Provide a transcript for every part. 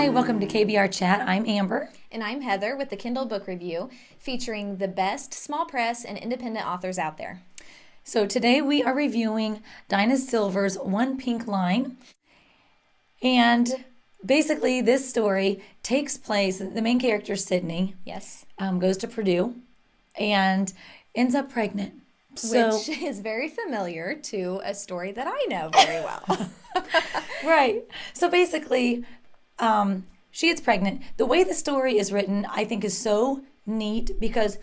Hi, welcome to KBR Chat. I'm Amber. And I'm Heather with the Kindle Book Review, featuring the best small press and independent authors out there. So today we are reviewing Dina Silver's One Pink Line. And basically this story takes place, the main character, Sydney, Yes. Goes to Purdue and ends up pregnant. Which is very familiar to a story that I know very well. Right. So basically, she gets pregnant. The way the story is written, I think, is so neat because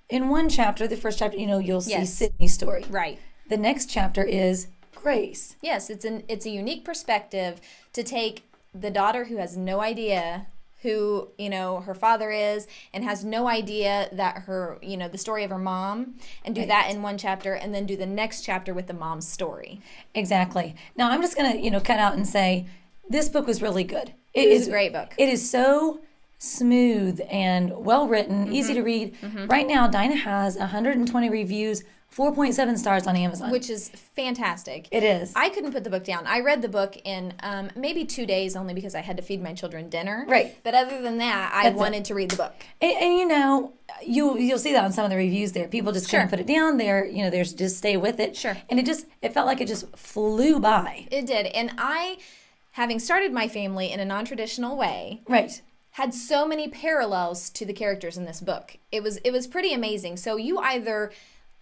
in one chapter, the first chapter, you'll see Yes. Sydney's story. Right. The next chapter is Grace. Yes, it's a unique perspective to take the daughter who has no idea who, her father is and has no idea that her, the story of her mom, and do that in one chapter, and then do the next chapter with the mom's story. Exactly. Now, I'm just going to, cut out and say this book was really good. It is a great book. It is so smooth and well written, easy to read. Right now, Dina has 120 reviews, 4.7 stars on Amazon. Which is fantastic. It is. I couldn't put the book down. I read the book in maybe 2 days only because I had to feed my children dinner. Right. But other than that, I wanted to read the book. And you'll see that on some of the reviews there. People just couldn't put it down there. There's just stay with it. Sure. And it felt like it just flew by. It did. And I, having started my family in a non-traditional way, Right. had so many parallels to the characters in this book. It was pretty amazing. So you either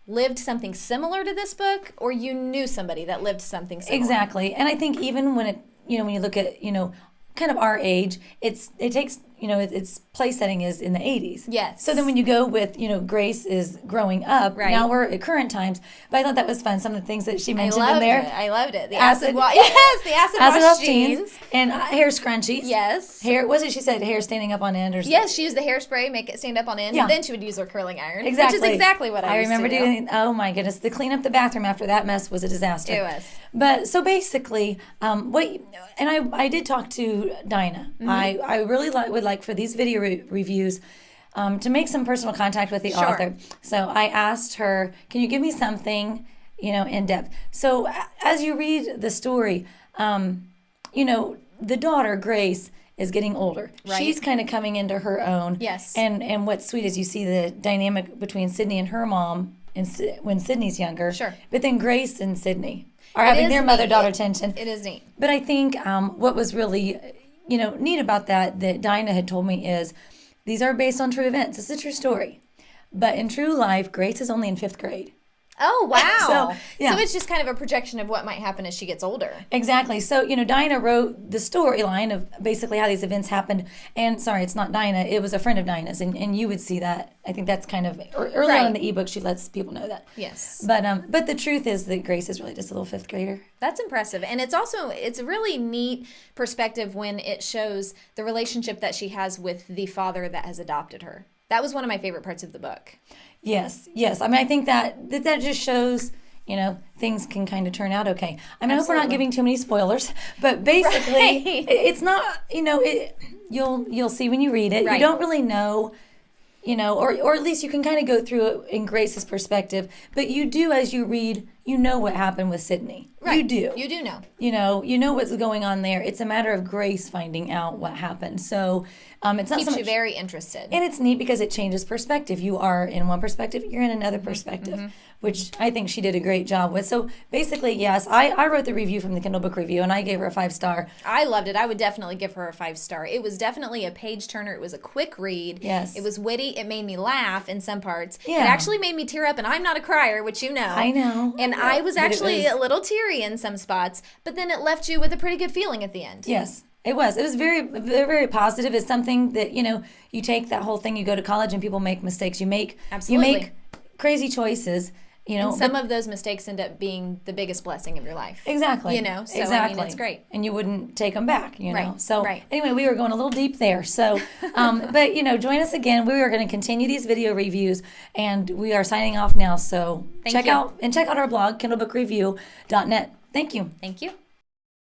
lived something similar to this book, or you knew somebody that lived something similar. Exactly. And I think even when when you look at, kind of our age, it takes, its place setting is in the 80s. Yes. So then when you go with, Grace is growing up, Right. now we're at current times. But I thought that was fun. Some of the things that she I mentioned loved in there. it. I loved it. The Acid- acid wash. Yes, the acid wash jeans. And hair scrunchies. Yes. Hair, she said hair standing up on end or something? Yes, she used the hairspray, make it stand up on end, Yeah. and then she would use her curling iron. Exactly. Which is exactly what I used remember to do. doing. Oh my goodness, the clean up the bathroom after that mess was a disaster. It was. But so basically, I did talk to Dina. I really would like for these video reviews to make some personal contact with the author. So I asked her, can you give me something, in depth? So as you read the story, the daughter, Grace, is getting older. Right. She's kind of coming into her own. Yes. And what's sweet is you see the dynamic between Sydney and her mom when Sydney's younger. Sure. But then Grace and Sydney are having their mother-daughter tension. It is neat. But I think what was really, neat about that Dinah had told me is these are based on true events. It's a true story. But in true life, Grace is only in 5th grade. Oh, wow. So So it's just kind of a projection of what might happen as she gets older. Exactly. So, Dinah wrote the storyline of basically how these events happened. And sorry, it's not Dinah. It was a friend of Dinah's. And you would see that. I think that's kind of early on in the ebook, she lets people know that. Yes. But the truth is that Grace is really just a little 5th grader. That's impressive. And it's a really neat perspective when it shows the relationship that she has with the father that has adopted her. That was one of my favorite parts of the book. Yes. I mean, I think that just shows, things can kind of turn out okay. I mean, I hope we're not giving too many spoilers, but basically, it's not, you'll see when you read it. Right. You don't really know, or at least you can kind of go through it in Grace's perspective, but you do as you read, what happened with Sydney. Right. You do. You do know. You know what's going on there. It's a matter of Grace finding out what happened. So it's not Keeps so much, you very interested. and it's neat because it changes perspective. You are in one perspective, you're in another perspective, which I think she did a great job with. So basically, yes, I wrote the review from the Kindle Book Review, and I gave her a 5-star. I loved it. I would definitely give her a 5-star. It was definitely a page turner. It was a quick read. Yes. It was witty. It made me laugh in some parts. Yeah. It actually made me tear up, and I'm not a crier, which you know. I know. And I was actually a little teary in some spots, but then it left you with a pretty good feeling at the end. Yes. It was very, very, very positive. It's something that, you take that whole thing, you go to college and people make mistakes. You make crazy choices, And some of those mistakes end up being the biggest blessing of your life. Exactly. So exactly. I mean, it's great. And you wouldn't take them back, Right. So Right. anyway, we were going a little deep there. So, but, join us again. We are going to continue these video reviews, and we are signing off now. So check out our blog, kindlebookreview.net. Thank you. Thank you.